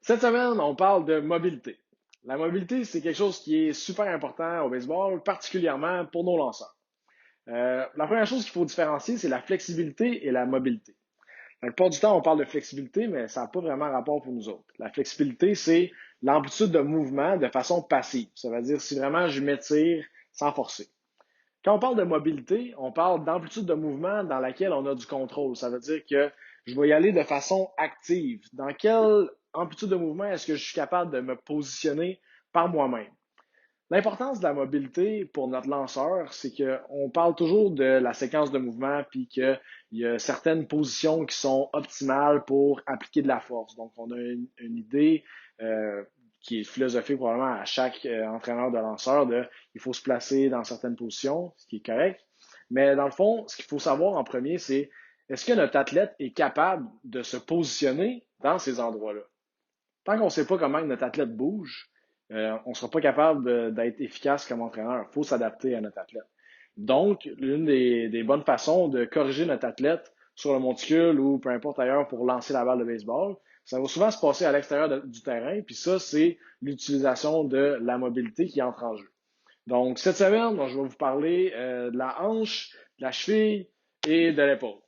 Cette semaine, on parle de mobilité. La mobilité, c'est quelque chose qui est super important au baseball, particulièrement pour nos lanceurs. La première chose qu'il faut différencier, c'est la flexibilité et la mobilité. La plupart du temps, on parle de flexibilité, mais ça n'a pas vraiment rapport pour nous autres. La flexibilité, c'est l'amplitude de mouvement de façon passive. Ça veut dire si vraiment je m'étire sans forcer. Quand on parle de mobilité, on parle d'amplitude de mouvement dans laquelle on a du contrôle. Ça veut dire que je vais y aller de façon active. Dans quelle amplitude de mouvement est-ce que je suis capable de me positionner par moi-même? L'importance de la mobilité pour notre lanceur, c'est qu'on parle toujours de la séquence de mouvement puis qu'il y a certaines positions qui sont optimales pour appliquer de la force. Donc, on a une idée euh, qui est philosophique probablement à chaque entraîneur de lanceur de il faut se placer dans certaines positions, ce qui est correct. Mais dans le fond, ce qu'il faut savoir en premier, c'est est-ce que notre athlète est capable de se positionner dans ces endroits-là? Tant qu'on ne sait pas comment notre athlète bouge, on ne sera pas capable d'être efficace comme entraîneur. Il faut s'adapter à notre athlète. Donc, l'une des bonnes façons de corriger notre athlète sur le monticule ou peu importe ailleurs pour lancer la balle de baseball, ça va souvent se passer à l'extérieur du terrain, puis ça, c'est l'utilisation de la mobilité qui entre en jeu. Donc, cette semaine, je vais vous parler de la hanche, de la cheville et de l'épaule.